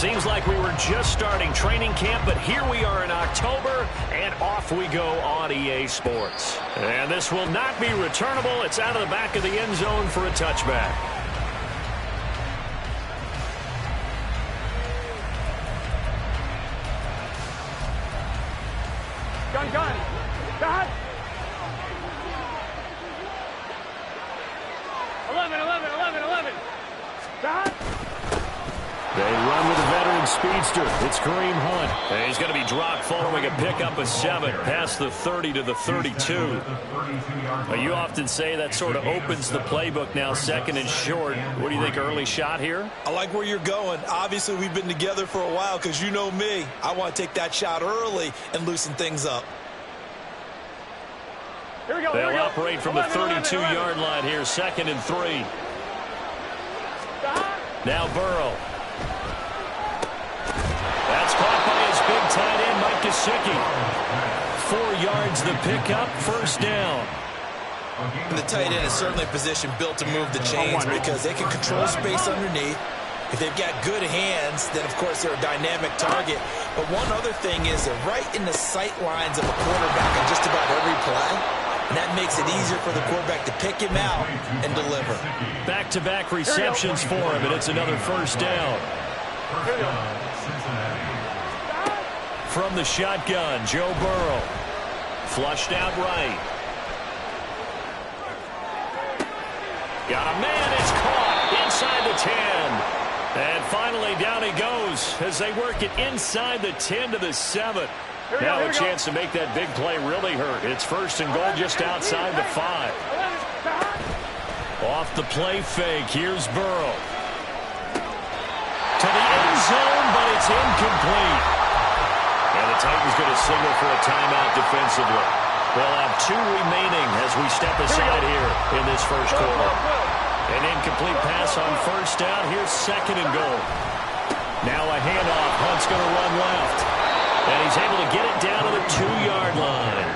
Seems like we were just starting training camp, but here we are in October, and off we go on EA Sports. And this will not be returnable. It's out of the back of the end zone for a touchback. Gun. Dot. 11. Dot. They run with a veteran speedster. It's Kareem Hunt. And he's going to be dropped following a pickup of 7 past the 30 to the 32. You often say that sort of opens the playbook now, second and short. What do you think, early shot here? I like where you're going. Obviously, we've been together for a while because you know me. I want to take that shot early and loosen things up. Here we go. They'll operate from the 32-yard line here, 2nd and 3. Now Burrow. That's caught by his big tight end, Mike Gesicki. 4 yards the pickup, first down. And the tight end is certainly a position built to move the chains because they can control space underneath. If they've got good hands, then, of course, they're a dynamic target. But one other thing is they're right in the sight lines of a quarterback on just about every play. And that makes it easier for the quarterback to pick him out and deliver. Back-to-back receptions for him, and it's another first down. From the shotgun, Joe Burrow. Flushed out right. Got a man, it's caught inside the 10. And finally down he goes as they work it inside the 10 to the 7. Now a chance to make that big play really hurt. It's 1st and goal just outside the 5. Off the play fake, here's Burrow. To the end zone, but it's incomplete. And the Titans going to signal for a timeout defensively. They'll have 2 remaining as we step aside here in this first quarter. An incomplete pass on first down. Here's 2nd and goal. Now a handoff. Hunt's going to run left. And he's able to get it down to the 2-yard line.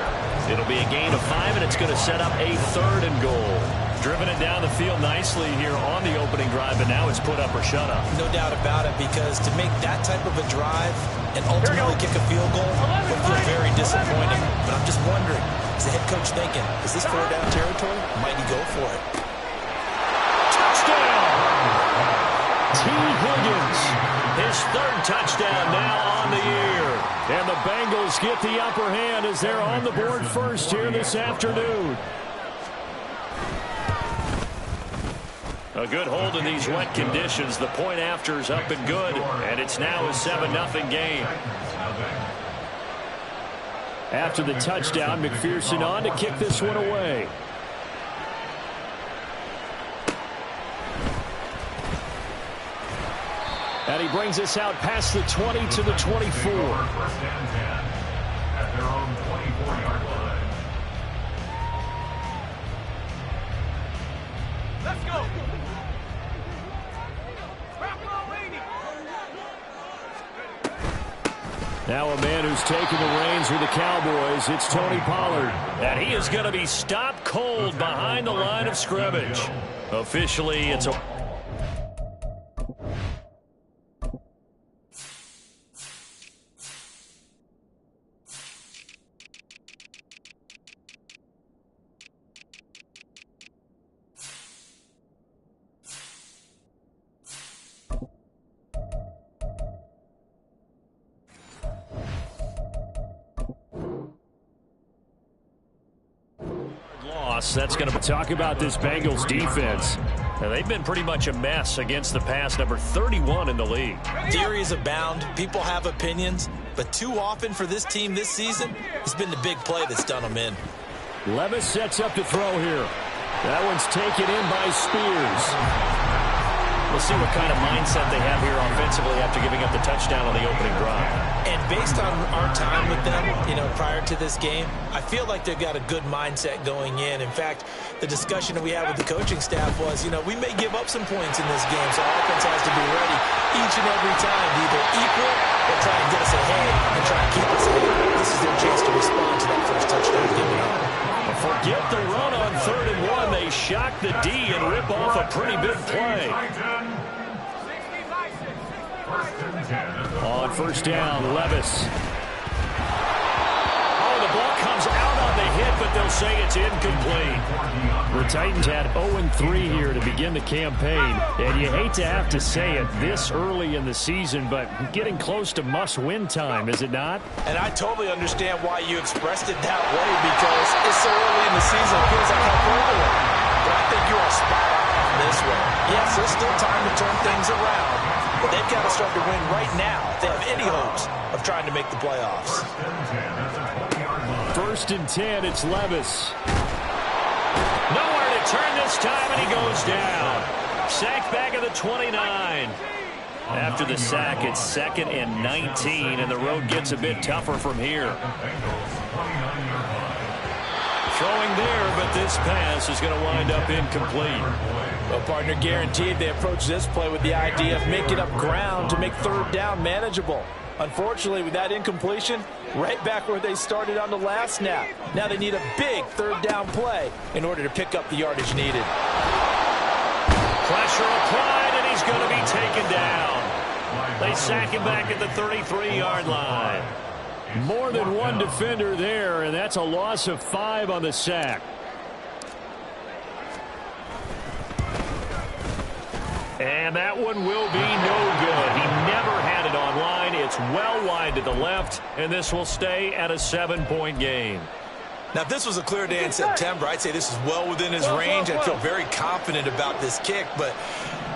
It'll be a gain of 5, and it's going to set up a 3rd and goal. Driven it down the field nicely here on the opening drive, but now it's put up or shut up. No doubt about it, because to make that type of a drive and ultimately kick a field goal would feel very disappointing. But I'm just wondering, is the head coach thinking, is this 4-down territory? Might he go for it? Touchdown! T. Higgins, his 3rd touchdown now on the year. And the Bengals get the upper hand as they're on the board first here this afternoon. A good hold in these wet conditions. The point after is up and good, and it's now a 7-0 game. After the touchdown, McPherson on to kick this one away. And he brings us out past the 20 to the 24. At their own 24-yard line. Let's go. Now a man who's taking the reins with the Cowboys, it's Tony Pollard. And he is going to be stopped cold behind the line of scrimmage. Officially, it's a... That's going to talk about this Bengals defense. Now, they've been pretty much a mess against the pass, number 31 in the league. Theories abound. People have opinions. But too often for this team this season, it's been the big play that's done them in. Levis sets up to throw here. That one's taken in by Spears. We'll see what kind of mindset they have here offensively after giving up the touchdown on the opening drive. And based on our time with them, prior to this game, I feel like they've got a good mindset going in. In fact, the discussion that we had with the coaching staff was, we may give up some points in this game, so our offense has to be ready each and every time to either equal or try and get us ahead and try and keep us ahead. This is their chance to respond to that first touchdown given up. Forget the run on 3rd and 1. They shock the D and rip off a pretty big play. First and On first down, Levis. Oh, the ball comes out on the hit, but they'll say it's incomplete. The Titans had 0-3 here to begin the campaign, and you hate to have to say it this early in the season, but getting close to must-win time, is it not? And I totally understand why you expressed it that way, because it's so early in the season, it feels like hyperbole. But I think you are spot on this way. Yes, there's still time to turn things around, but they've got to start to win right now if they have any hopes of trying to make the playoffs. First and 10, it's Levis. Nowhere to turn this time, and he goes down. Sacked back at the 29. After the sack, it's 2nd and 19, and the road gets a bit tougher from here. Throwing there, but this pass is going to wind up incomplete. Well, partner, guaranteed they approach this play with the idea of making up ground to make third down manageable. Unfortunately, with that incompletion, right back where they started on the last snap. Now they need a big third down play in order to pick up the yardage needed. Pressure applied, and he's going to be taken down. They sack him back at the 33-yard line. More than one defender there, and that's a loss of 5 on the sack. And that one will be no good. He never had it on line. It's well wide to the left, and this will stay at a 7-point game. Now, if this was a clear day in September, I'd say this is well within his range. I'd feel very confident about this kick, but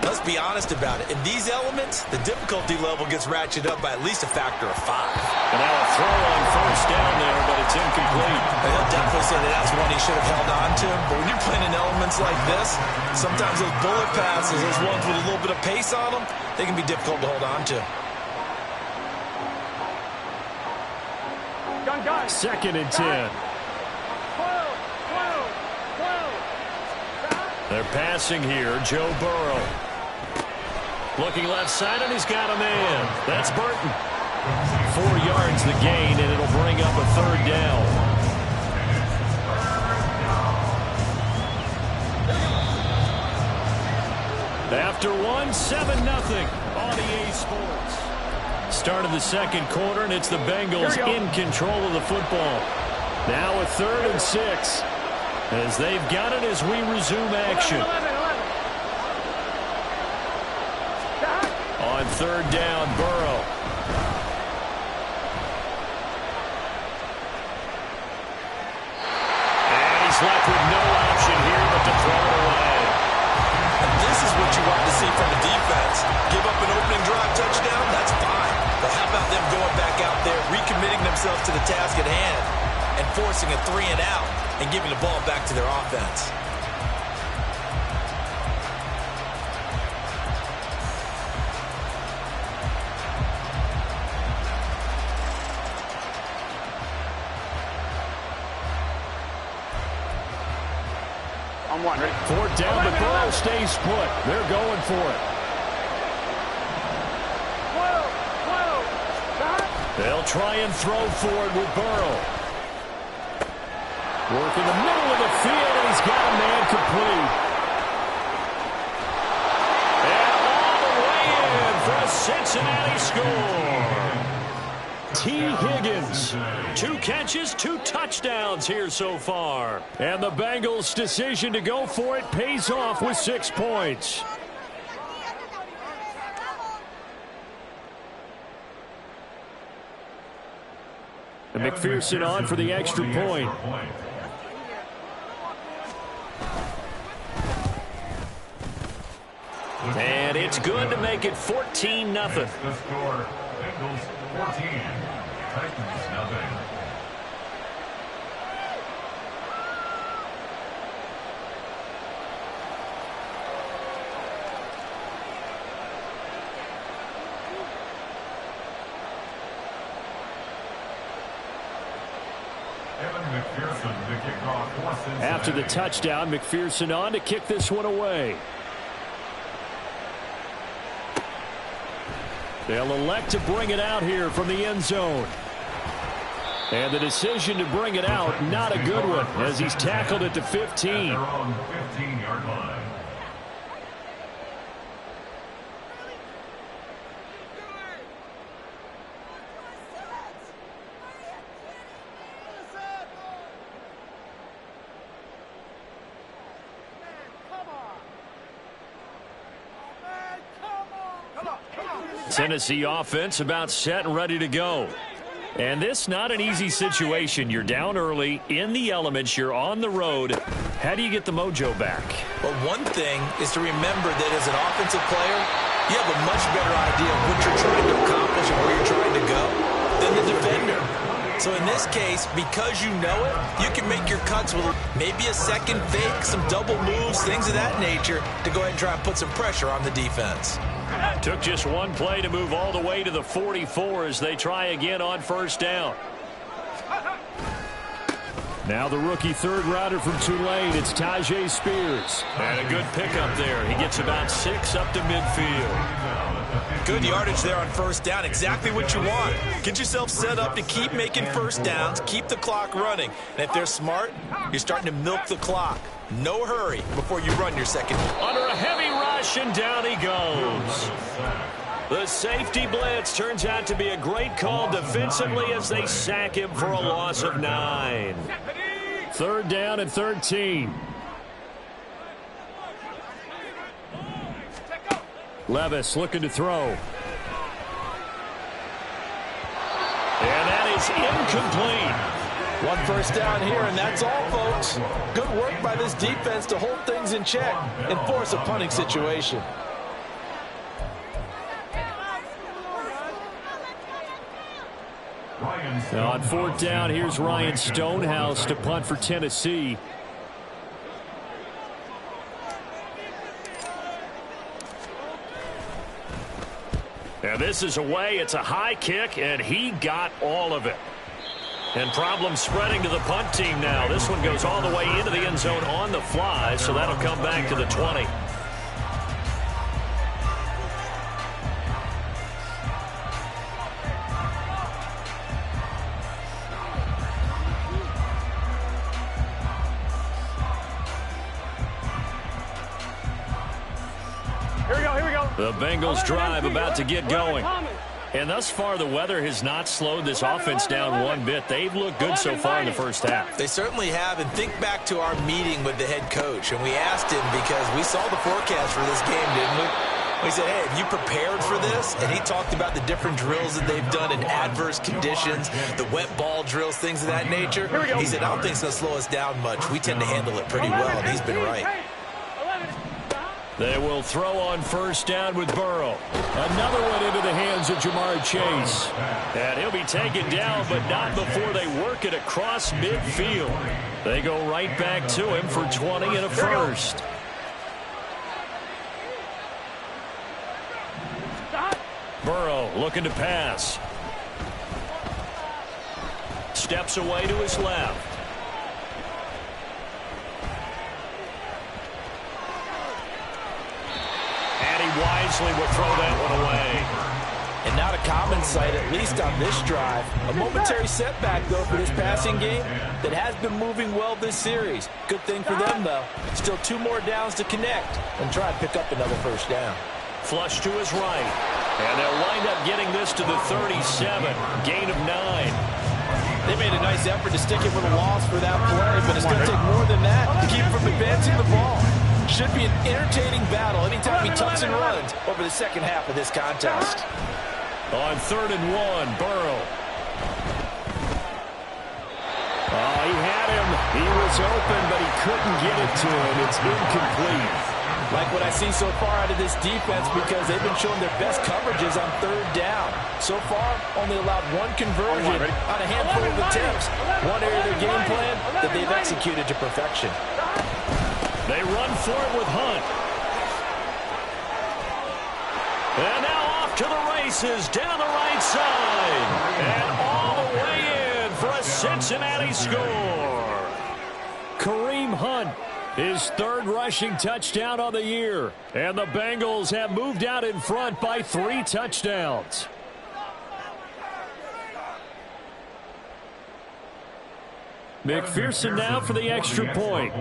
let's be honest about it. In these elements, the difficulty level gets ratcheted up by at least a factor of 5. And now a throw on first down there, but it's incomplete. And he'll definitely say that that's one he should have held on to. But when you're playing in elements like this, sometimes those bullet passes, those ones with a little bit of pace on them, they can be difficult to hold on to. Gun. 2nd and 10. 12. They're passing here. Joe Burrow. Looking left side, and he's got a man. That's Burton. 4 yards the gain, and it'll bring up a third down. After 7-0 on EA Sports. Start of the second quarter, and it's the Bengals in control of the football. Now a 3rd and 6. As they've got it as we resume action. 11. On third down, Burrow. And he's left with no option here but to throw it away. And this is what you want to see from the defense. Give up an opening drive touchdown, that's fine. But how about them going back out there, recommitting themselves to the task at hand, and forcing a 3 and out, and giving the ball back to their offense. On 1, ready? 4th down, but Burrow stays put. They're going for it. 12. They'll try and throw forward with Burrow. Work in the middle of the field, and he's got a man complete. And all the way in for a Cincinnati score. T. Higgins, 2 catches, 2 touchdowns here so far. And the Bengals' decision to go for it pays off with 6 points. And McPherson on for the extra point. And it's good to make it 14-0. The score, Bengals 14, Titans 0. After the touchdown, McPherson on to kick this one away. They'll elect to bring it out here from the end zone. And the decision to bring it out, not a good one, as he's tackled at the 15. At their own 15-yard line. Tennessee offense about set and ready to go. And this not an easy situation. You're down early, in the elements, you're on the road. How do you get the mojo back? Well, one thing is to remember that as an offensive player, you have a much better idea of what you're trying to accomplish and where you're trying to go than the defender. So in this case, because you know it, you can make your cuts with maybe a second fake, some double moves, things of that nature to go ahead and try and put some pressure on the defense. Took just one play to move all the way to the 44 as they try again on first down. Now the rookie third rounder from Tulane, it's Tajay Spears. And a good pickup there. He gets about 6 up to midfield. Good yardage there on first down. Exactly what you want. Get yourself set up to keep making first downs, keep the clock running. And if they're smart, you're starting to milk the clock. No hurry before you run your second. Under a heavy rush, and down he goes. The safety blitz turns out to be a great call defensively as they sack him for a loss of 9. Third down and 13. Levis looking to throw. And that is incomplete. One first down here, and that's all, folks. Good work by this defense to hold things in check and force a punting situation. Now on fourth down, here's Ryan Stonehouse to punt for Tennessee. Now this is away. It's a high kick, and he got all of it. And problem spreading to the punt team now. This one goes all the way into the end zone on the fly, so that'll come back to the 20. Here we go. The Bengals drive about to get going. And thus far, the weather has not slowed this offense down one bit. They've looked good so far in the first half. They certainly have. And think back to our meeting with the head coach. And we asked him because we saw the forecast for this game, didn't we? We said, hey, have you prepared for this? And he talked about the different drills that they've done in adverse conditions, the wet ball drills, things of that nature. He said, I don't think it's going to slow us down much. We tend to handle it pretty well, and he's been right. They will throw on first down with Burrow. Another one into the hands of Jamar Chase. And he'll be taken down, but not before they work it across midfield. They go right back to him for 20 and a first. Burrow looking to pass. Steps away to his left. Wisely will throw that one away. And not a common sight, at least on this drive. A momentary setback, though, for this passing game that has been moving well this series. Good thing for them, though. Still 2 more downs to connect and try and pick up another first down. Flush to his right. And they'll wind up getting this to the 37. Gain of 9. They made a nice effort to stick it with a loss for that play, but it's going to take more than that to keep from advancing the ball. Should be an entertaining battle anytime he tucks and runs over the second half of this contest. On 3rd and 1, Burrow. Oh, he had him. He was open, but he couldn't get it to him. It's incomplete. Like what I see so far out of this defense because they've been showing their best coverages on 3rd down. So far, only allowed 1 conversion on a handful of attempts. One area of their game plan that they've executed to perfection. They run for it with Hunt. And now off to the races down the right side. And all the way in for a Cincinnati score. Kareem Hunt, his 3rd rushing touchdown on the year. And the Bengals have moved out in front by 3 touchdowns. McPherson now for the extra point.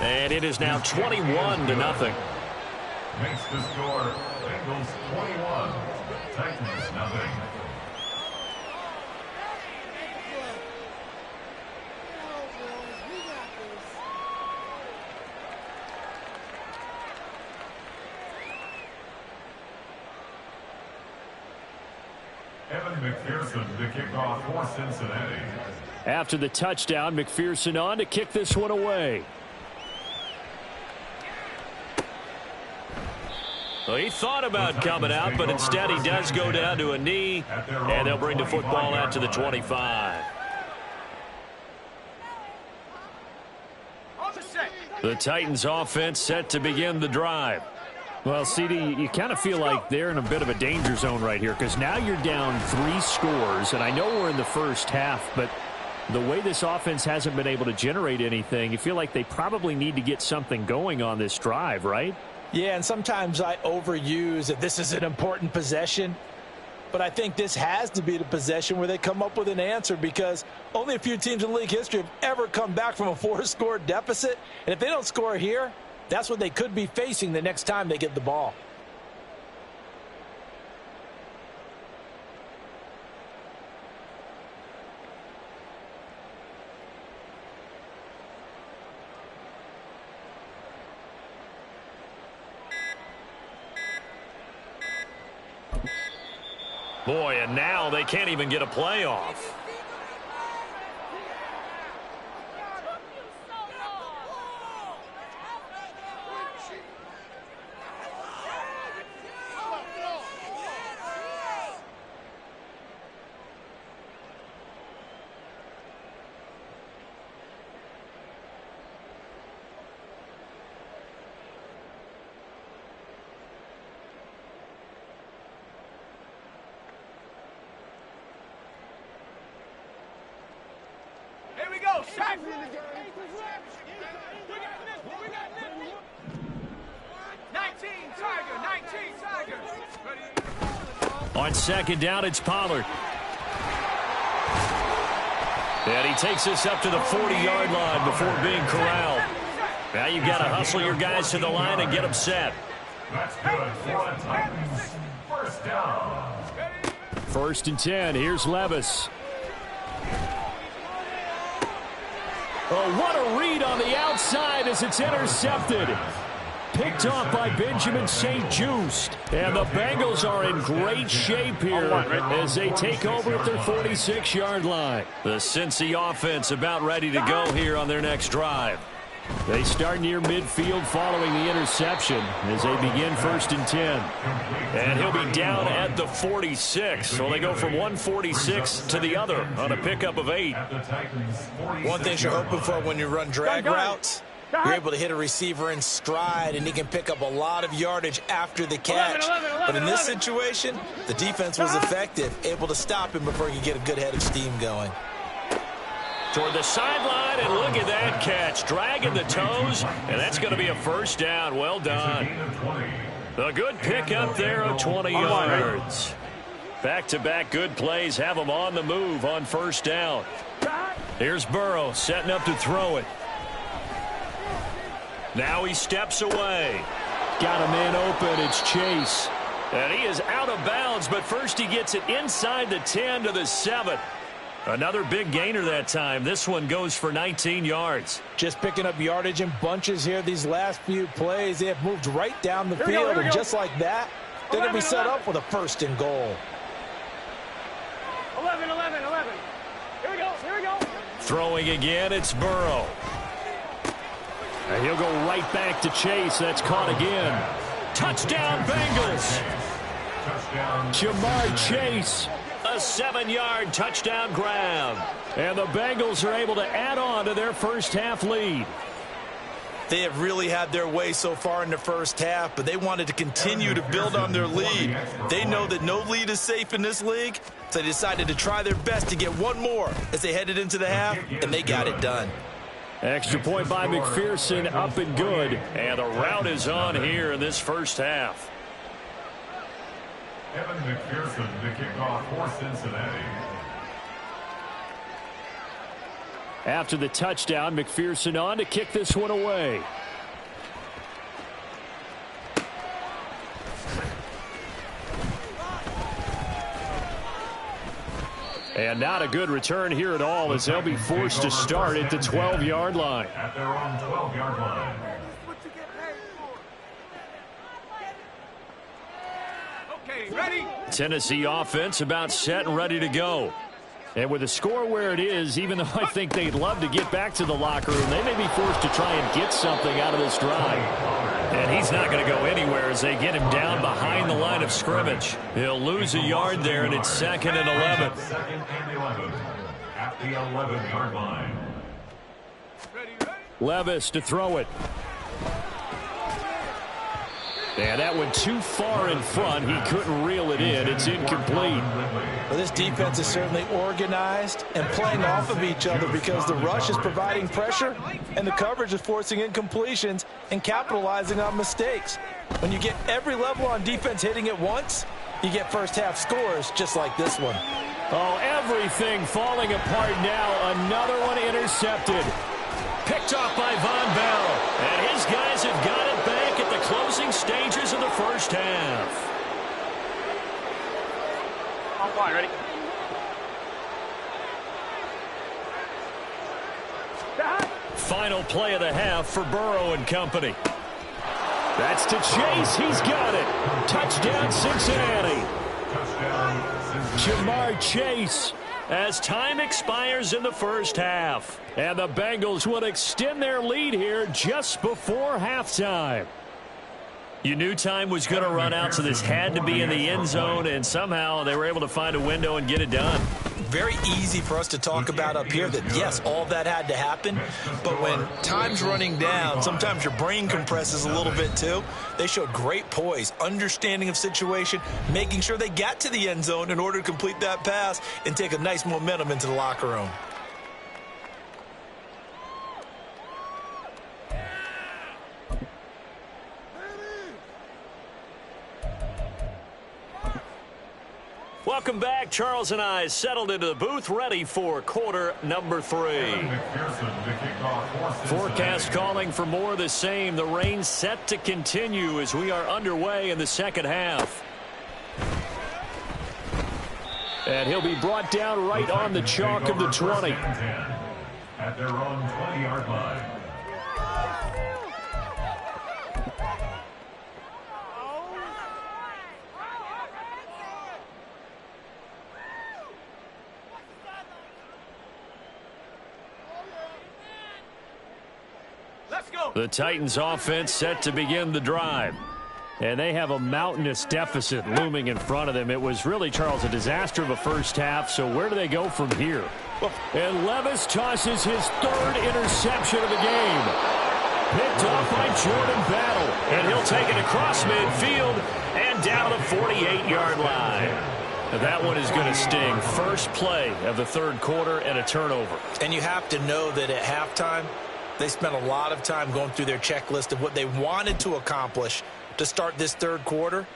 And it is now 21-0. Makes the score Bengals 21, Titans nothing. McPherson to kick off for Cincinnati. After the touchdown, McPherson on to kick this one away. Well, he thought about coming out, but instead he does go down to a knee, and they'll bring the football out to the 25. The Titans offense set to begin the drive. Well, CD, you kind of feel like they're in a bit of a danger zone right here because now you're down 3 scores, and I know we're in the first half, but the way this offense hasn't been able to generate anything, you feel like they probably need to get something going on this drive, right? Yeah, and sometimes I overuse that this is an important possession, but I think this has to be the possession where they come up with an answer because only a few teams in league history have ever come back from a 4-score deficit, and if they don't score here, that's what they could be facing the next time they get the ball. Boy, and now they can't even get a playoff. Here we go, sack. 19 Tiger. On second down, it's Pollard. And he takes this up to the 40-yard line before being corralled. Now you've got to hustle your guys to the line and get them set. That's good for the Titans. First down. 1st and 10. Here's Levis. Oh, what a read on the outside as it's intercepted. Picked off by Benjamin St. Just. And the Bengals are in great shape here as they take over at their 46-yard line. The Cincy offense about ready to go here on their next drive. They start near midfield following the interception as they begin 1st and 10. And he'll be down at the 46. So they go from 146 to the other on a pickup of 8. One thing you're hoping for when you run drag routes, you're able to hit a receiver in stride, and he can pick up a lot of yardage after the catch. But in this situation, the defense was effective, able to stop him before he could get a good head of steam going. Toward the sideline, and look at that catch. Dragging the toes, and that's going to be a first down. Well done. A good pickup there of 20 yards. Back-to-back good plays have them on the move on 1st down. Here's Burrow setting up to throw it. Now he steps away. Got a man open. It's Chase. And he is out of bounds, but first he gets it inside the 10 to the 7. Another big gainer that time. This one goes for 19 yards. Just picking up yardage in bunches here these last few plays. They have moved right down the field, and just like that, they're going to be set up with a 1st and goal. 11. Here we go. Throwing again, it's Burrow. And he'll go right back to Chase. That's caught again. Touchdown, Bengals. Jamar Chase. A 7-yard touchdown grab. And the Bengals are able to add on to their first half lead. They have really had their way so far in the first half, but they wanted to continue to build on their lead. They know that no lead is safe in this league, so they decided to try their best to get one more as they headed into the half, and they got it done. Extra point by McPherson, up and good. And the route is on here in this first half. Evan McPherson to kick off for Cincinnati. After the touchdown, McPherson on to kick this one away. And not a good return here at all as they'll be forced to start at the 12-yard line. At their own 12-yard line. Okay, ready? Tennessee offense about set and ready to go. And with the score where it is, even though I think they'd love to get back to the locker room, they may be forced to try and get something out of this drive. And he's not going to go anywhere as they get him down behind the line of scrimmage. He'll lose a yard there, and it's 2nd and 11. Second and 11 at the 11-yard line. Levis to throw it. And that went too far in front. He couldn't reel it in. It's incomplete. Well, this defense is certainly organized and playing off of each other because the rush is providing pressure and the coverage is forcing incompletions and capitalizing on mistakes. When you get every level on defense hitting at once, you get first-half scores just like this one. Oh, everything falling apart now. Another one intercepted. Picked off by Von Bell. And his guys have got it back at the closing stages of the first half. On fire, ready? Final play of the half for Burrow and company. That's to Chase. He's got it. Touchdown, Cincinnati. Jamar Chase as time expires in the first half. And the Bengals will extend their lead here just before halftime. You knew time was going to run out, so this had to be in the end zone, and somehow they were able to find a window and get it done. Very easy for us to talk about up here that, yes, all that had to happen, but when time's running down, sometimes your brain compresses a little bit too. They showed great poise, understanding of situation, making sure they got to the end zone in order to complete that pass and take a nice momentum into the locker room. Welcome back. Charles and I settled into the booth, ready for quarter number 3. Forecast calling for more of the same. The rain set to continue as we are underway in the second half. And he'll be brought down right on the chalk of the 20. At their own 20-yard line. The Titans offense set to begin the drive. And they have a mountainous deficit looming in front of them. It was really, Charles, a disaster of a first half. So where do they go from here? And Levis tosses his 3rd interception of the game. Picked off by Jordan Battle. And he'll take it across midfield and down the 48-yard line. Now that one is going to sting. First play of the 3rd quarter and a turnover. And you have to know that at halftime, they spent a lot of time going through their checklist of what they wanted to accomplish to start this 3rd quarter.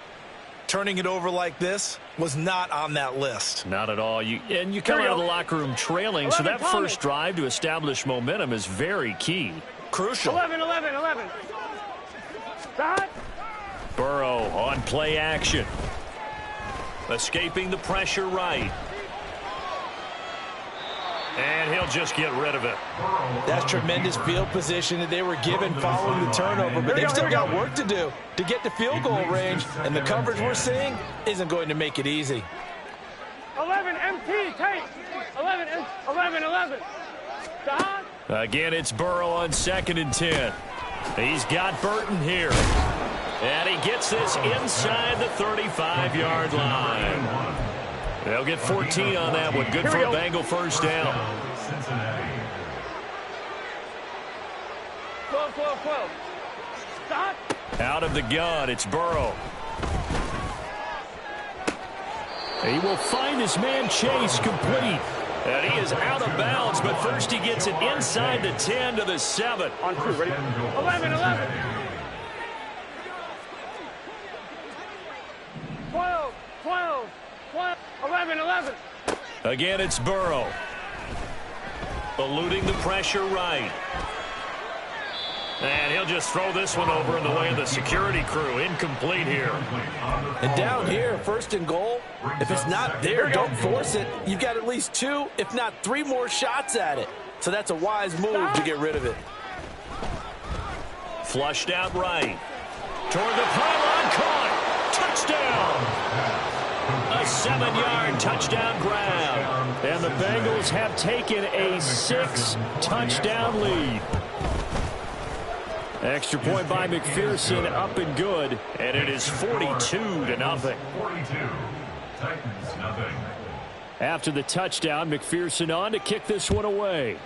Turning it over like this was not on that list. Not at all. You come out of the locker room trailing, so that first drive to establish momentum is very key. Crucial. 11. Start. Burrow on play action. Escaping the pressure right. And he'll just get rid of it. That's tremendous field position that they were given following the turnover, but they've still got work to do to get to field goal range, and the coverage we're seeing isn't going to make it easy. 11 MT, take. 11. Start. Again, it's Burrow on 2nd and 10. He's got Burton here. And he gets this inside the 35-yard line. They'll get 14 on that one. Good for a Bengal first down. 12. Stop. Out of the gun, it's Burrow. He will find his man Chase complete. And he is out of bounds, but first he gets it inside the 10 to the 7. On 2, ready? 11. 12. 11. Again, it's Burrow. Eluding the pressure right. And he'll just throw this one over in the way of the security crew. Incomplete here. And down here, 1st and goal, if it's not there, don't force it. You've got at least 2, if not 3 more shots at it. So that's a wise move to get rid of it. Flushed out right. Toward the pylon, caught. Touchdown. 7-yard touchdown grab. And the Bengals have taken a 6-touchdown lead. Extra point by McPherson, up and good. And it is 42-0. 42. Titans, nothing. After the touchdown, McPherson on to kick this one away.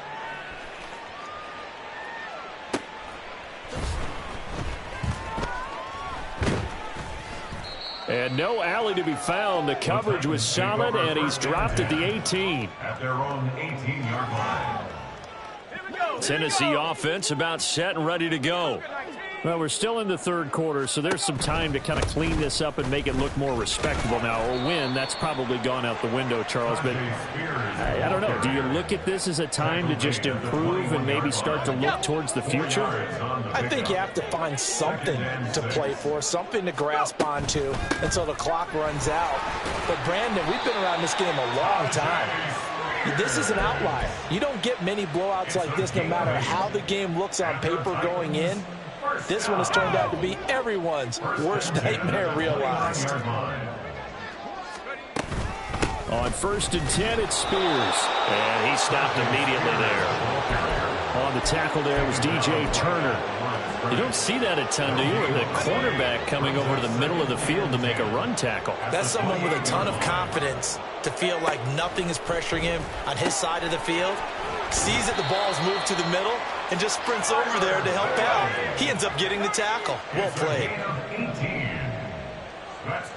And no alley to be found. The coverage was solid, and he's dropped at the 18. At their own 18-yard line. Tennessee offense about set and ready to go. Well, we're still in the third quarter, so there's some time to kind of clean this up and make it look more respectable now. A win, that's probably gone out the window, Charles. But I don't know. Do you look at this as a time to just improve and maybe start to look towards the future? I think you have to find something to play for, something to grasp onto until the clock runs out. But, Brandon, we've been around this game a long time. This is an outlier. You don't get many blowouts like this no matter how the game looks on paper going in. This one has turned out to be everyone's worst nightmare realized. On 1st and 10, it's Spears. And he stopped immediately there. On the tackle there was DJ Turner. You don't see that a ton, do you? With the cornerback coming over to the middle of the field to make a run tackle. That's someone with a ton of confidence to feel like nothing is pressuring him on his side of the field. Sees that the ball's moved to the middle and just sprints over there to help out. He ends up getting the tackle. Well played. That's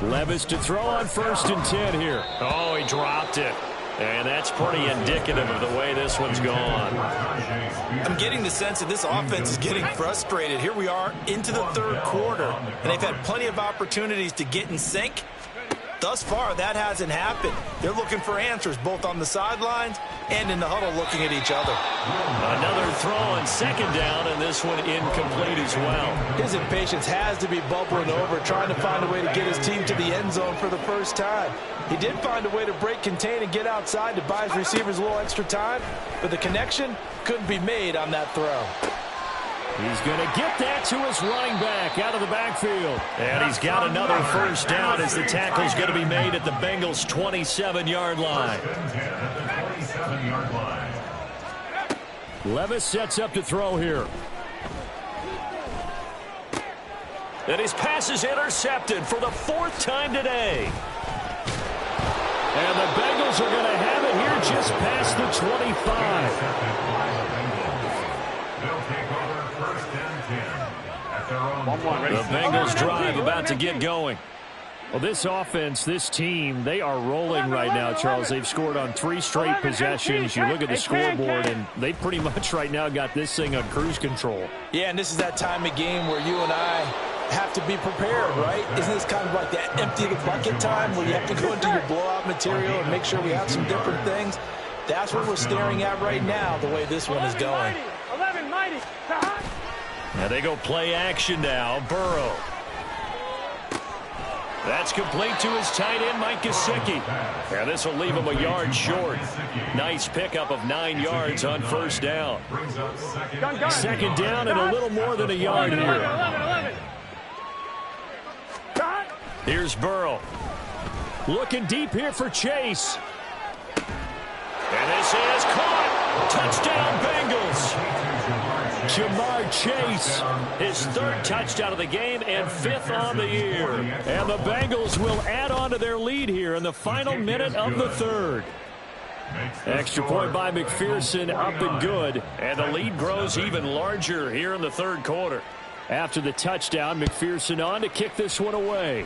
good. Levis to throw on 1st and 10 here. Oh, he dropped it. And that's pretty indicative of the way this one's gone. I'm getting the sense that this offense is getting frustrated. Here we are into the third quarter, and they've had plenty of opportunities to get in sync. Thus far, that hasn't happened. They're looking for answers both on the sidelines and in the huddle looking at each other. Another throw on 2nd down, and this one incomplete as well. His impatience has to be bubbling over, trying to find a way to get his team to the end zone for the first time. He did find a way to break, contain, and get outside to buy his receivers a little extra time, but the connection couldn't be made on that throw. He's going to get that to his running back out of the backfield. And he's got another 1st down as the tackle's going to be made at the Bengals' 27-yard line. Levis sets up to throw here. And his pass is intercepted for the 4th time today. And the Bengals are going to have it here just past the 25. The Bengals drive about to get going. Well, this offense, this team, they are rolling right now, Charles. They've scored on 3 straight possessions. You look at the scoreboard, and they pretty much right now got this thing on cruise control. Yeah, and this is that time of game where you and I have to be prepared, right? Isn't this kind of like that empty the bucket time where you have to go into your blowout material and make sure we have some different things? That's what we're staring at right now, the way this one is going. 11 mighty. Now they go play action now. Burrow. That's complete to his tight end, Mike Gesicki. And this will leave him a yard short. Nice pickup of 9 yards on 1st down. 2nd down and a little more than a yard here. 11. Here's Burrow. Looking deep here for Chase. And this is caught. Touchdown, Bengals. Jamar Chase, his 3rd touchdown of the game and 5th on the year. And the Bengals will add on to their lead here in the final minute of the 3rd. Extra point by McPherson, up and good. And the lead grows even larger here in the 3rd quarter. After the touchdown, McPherson on to kick this one away.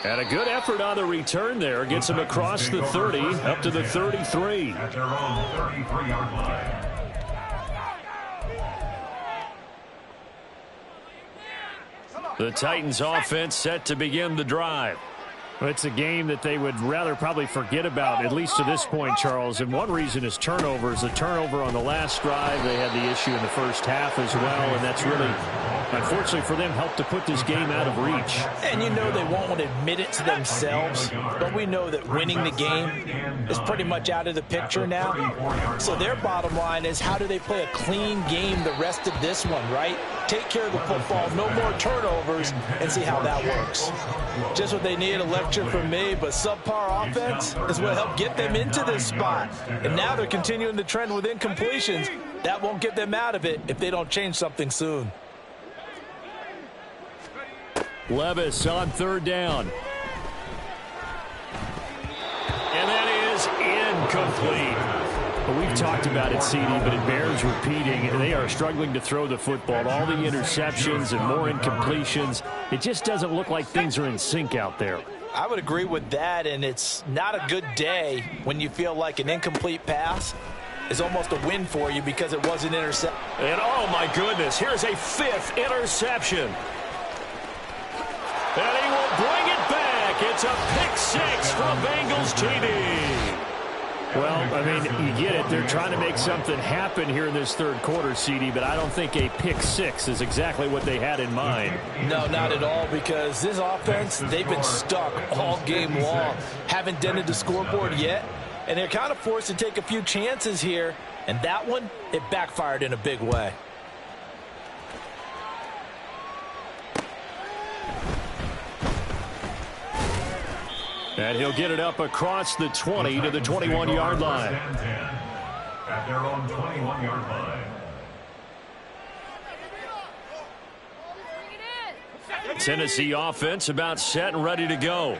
And a good effort on the return there. Gets him across the 30, up to the 33. At their own 33-yard line. The Titans offense set to begin the drive. Well, it's a game that they would rather probably forget about, at least to this point, Charles. And one reason is turnovers. A turnover on the last drive. They had the issue in the first half as well, and that's really unfortunately for them, helped to put this game out of reach. And you know they won't want to admit it to themselves, but we know that winning the game is pretty much out of the picture now. So their bottom line is, how do they play a clean game the rest of this one, right? Take care of the football, no more turnovers, and see how that works. Just what they need, a lecture from me, but subpar offense is what helped get them into this spot. And now they're continuing the trend with incompletions. That won't get them out of it if they don't change something soon. Levis on third down. And that is incomplete. Well, we've talked about it, CD, but it bears repeating. They are struggling to throw the football. All the interceptions and more incompletions. It just doesn't look like things are in sync out there. I would agree with that, and it's not a good day when you feel like an incomplete pass is almost a win for you because it wasn't intercepted. And oh my goodness, here's a 5th interception. And he will bring it back. It's a pick 6 for Bengals TD. Well, I mean, you get it. They're trying to make something happen here in this third quarter, CD, but I don't think a pick 6 is exactly what they had in mind. No, not at all, because this offense, they've been stuck all game long. Haven't dented the scoreboard yet, and they're kind of forced to take a few chances here, and that one, it backfired in a big way. And he'll get it up across the 20 to the 21-yard line. At their own 21-yard line. Tennessee offense about set and ready to go.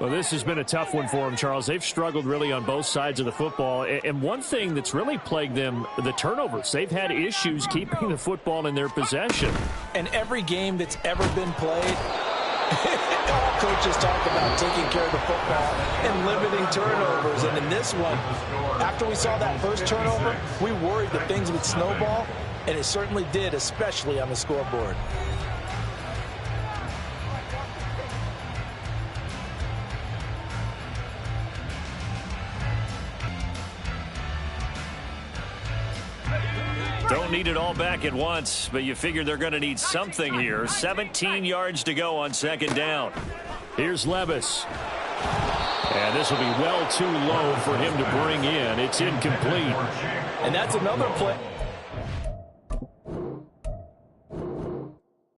Well, this has been a tough one for them, Charles. They've struggled really on both sides of the football. And one thing that's really plagued them, the turnovers. They've had issues keeping the football in their possession. And every game that's ever been played, all coaches talk about taking care of the football and limiting turnovers. And in this one, after we saw that first turnover, we worried that things would snowball, and it certainly did, especially on the scoreboard. Don't need it all back at once, but you figure they're going to need something here. 17 yards to go on second down. Here's Levis. And this will be well too low for him to bring in. It's incomplete. And that's another play.